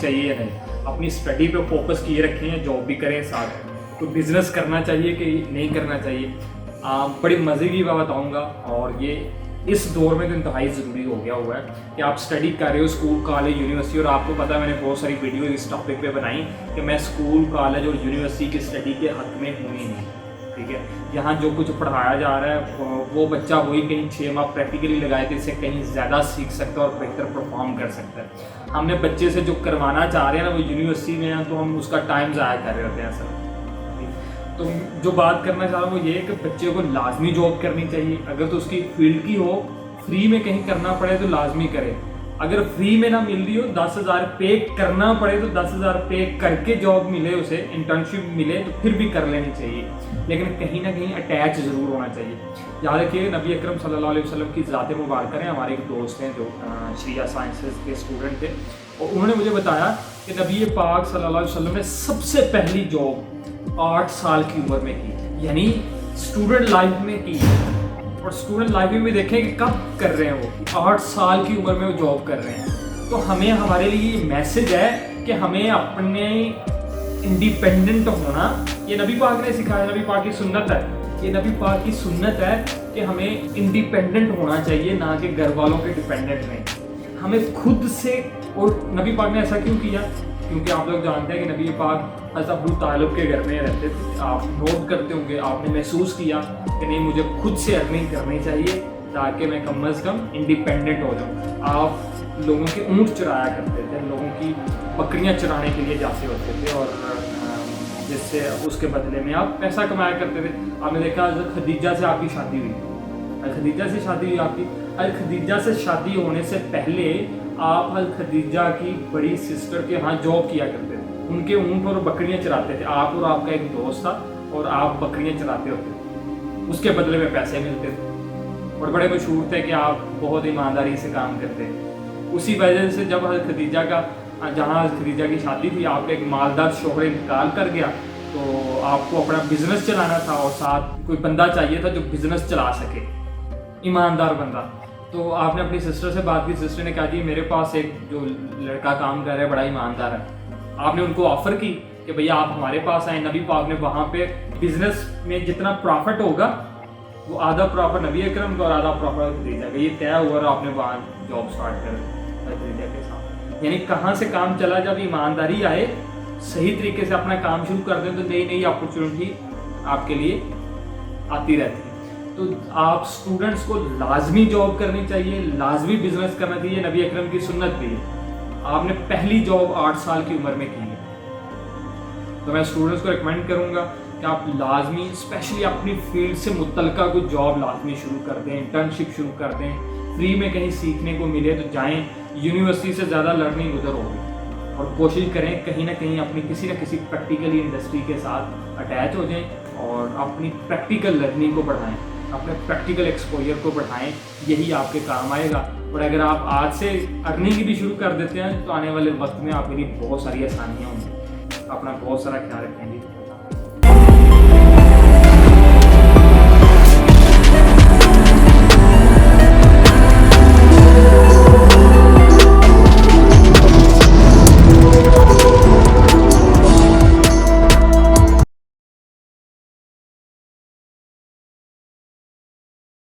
चाहिए या नहीं, अपनी स्टडी पे फोकस किए रखें या जॉब भी करें साथ, तो बिज़नेस करना चाहिए कि नहीं करना चाहिए। बड़ी मज़े की बात बताऊँगा, और ये इस दौर में तो इंतहाई ज़रूरी हो गया हुआ है कि आप स्टडी कर रहे हो स्कूल, कॉलेज, यूनिवर्सिटी, और आपको पता है मैंने बहुत सारी वीडियो इस टॉपिक पे बनाई कि मैं स्कूल, कॉलेज और यूनिवर्सिटी की स्टडी के हक में हूँ ही नहीं। ठीक है, यहाँ जो कुछ पढ़ाया जा रहा है वो बच्चा वही कहीं 6 माह प्रैक्टिकली लगाए तो इससे कहीं ज़्यादा सीख सकता है और बेहतर परफॉर्म कर सकता है। हमने बच्चे से जो करवाना चाह रहे हैं ना वो यूनिवर्सिटी में है, तो हम उसका टाइम ज़ाया कर रहे होते हैं सर। तो जो बात करना चाह रहा हूँ वो ये है कि बच्चे को लाजमी जॉब करनी चाहिए, अगर तो उसकी फील्ड की हो, फ्री में कहीं करना पड़े तो लाजमी करे। अगर फ्री में ना मिल रही हो, 10,000 पे करना पड़े तो 10,000 पे करके जॉब मिले, उसे इंटर्नशिप मिले तो फिर भी कर लेनी चाहिए, लेकिन कहीं ना कहीं अटैच ज़रूर होना चाहिए। याद रखिए नबी अकरम सल्लल्लाहु अलैहि वसल्लम की ज़ात मुबारक है, हमारे एक दोस्त हैं जो शरिया साइंसेस के स्टूडेंट थे, और उन्होंने मुझे बताया कि नबी पाक सल्लल्लाहु अलैहि वसल्लम ने सबसे पहली जॉब 8 साल की उम्र में की, यानी स्टूडेंट लाइफ में की। और स्टूडेंट लाइफ में भी देखें कि कब कर रहे हैं वो, 8 साल की उम्र में वो जॉब कर रहे हैं। तो हमें, हमारे लिए ये मैसेज है कि हमें अपने इंडिपेंडेंट होना, ये नबी पाक ने सिखाया, नबी पाक की सुन्नत है, ये नबी पाक की सुन्नत है कि हमें इंडिपेंडेंट होना चाहिए, ना कि घर वालों के डिपेंडेंट रहें। हमें खुद से, और नबी पाक ने ऐसा क्यों किया? क्योंकि आप लोग जानते हैं कि नबी पाक हज़रत अबू तालिब के घर में रहते थे। आप नोट करते होंगे, आपने महसूस किया कि नहीं मुझे खुद से अर्निंग करनी चाहिए ताकि मैं कम अज़ कम इंडिपेंडेंट हो जाऊँ। आप लोगों के ऊँट चराया करते थे, लोगों की बकरियाँ चराने के लिए जाते होते थे, और जिससे उसके बदले में आप पैसा कमाया करते थे। आपने देखा खदीजा से आपकी शादी हुई, खदीजा से शादी हुई आपकी। खदीजा से शादी होने से पहले आप खदीजा की बड़ी सिस्टर के यहाँ जॉब किया करते थे, उनके ऊँट और बकरियाँ चराते थे। आप और आपका एक दोस्त था और आप बकरियाँ चराते होते थे, उसके बदले में पैसे मिलते थे, और बड़े मशहूर थे कि आप बहुत ईमानदारी से काम करते हैं। उसी वजह से जब खदीजा का, जहाँ खदीजा की शादी थी, आपका एक मालदार शोहर इंतकाल कर गया, तो आपको अपना बिजनेस चलाना था और साथ कोई बंदा चाहिए था जो बिजनेस चला सके, ईमानदार बंदा। तो आपने अपनी सिस्टर से बात की, सिस्टर ने कहा जी मेरे पास एक जो लड़का काम कर रहा है बड़ा ईमानदार है। आपने उनको ऑफर की कि भैया आप हमारे पास आए। नबी पाक ने वहाँ पे बिजनेस में जितना प्रॉफिट होगा वो आधा प्रॉफिट नबी अकरम का और आधा प्रॉफिट खदीजा का, ये तय हुआ, और आपने वहाँ जॉब स्टार्ट कर खदीजा के साथ। यानी कहाँ से काम चला, जब ईमानदारी आए, सही तरीके से अपना काम शुरू कर दें तो नई नई अपॉर्चुनिटी आपके लिए आती रहती है। तो आप स्टूडेंट्स को लाजमी जॉब करनी चाहिए, लाजमी बिजनेस करना चाहिए, नबी अकरम की सुन्नत भी है। आपने पहली जॉब 8 साल की उम्र में की है, तो मैं स्टूडेंट्स को रिकमेंड करूंगा कि आप लाजमी, स्पेशली अपनी फील्ड से मुतल्लिका कोई जॉब लाजमी शुरू कर दें, इंटर्नशिप शुरू कर दें, फ्री में कहीं सीखने को मिले तो जाएं। यूनिवर्सिटी से ज़्यादा लर्निंग उधर होगी, और कोशिश करें कहीं ना कहीं अपनी किसी न किसी प्रैक्टिकल इंडस्ट्री के साथ अटैच हो जाएं और अपनी प्रैक्टिकल लर्निंग को बढ़ाएं, अपने प्रैक्टिकल एक्सपोजर को बढ़ाएं, यही आपके काम आएगा। और अगर आप आज से अर्निंग भी शुरू कर देते हैं तो आने वाले वक्त में आपके लिए बहुत सारी आसानियाँ होंगी। अपना बहुत सारा ख्याल रखेंगे।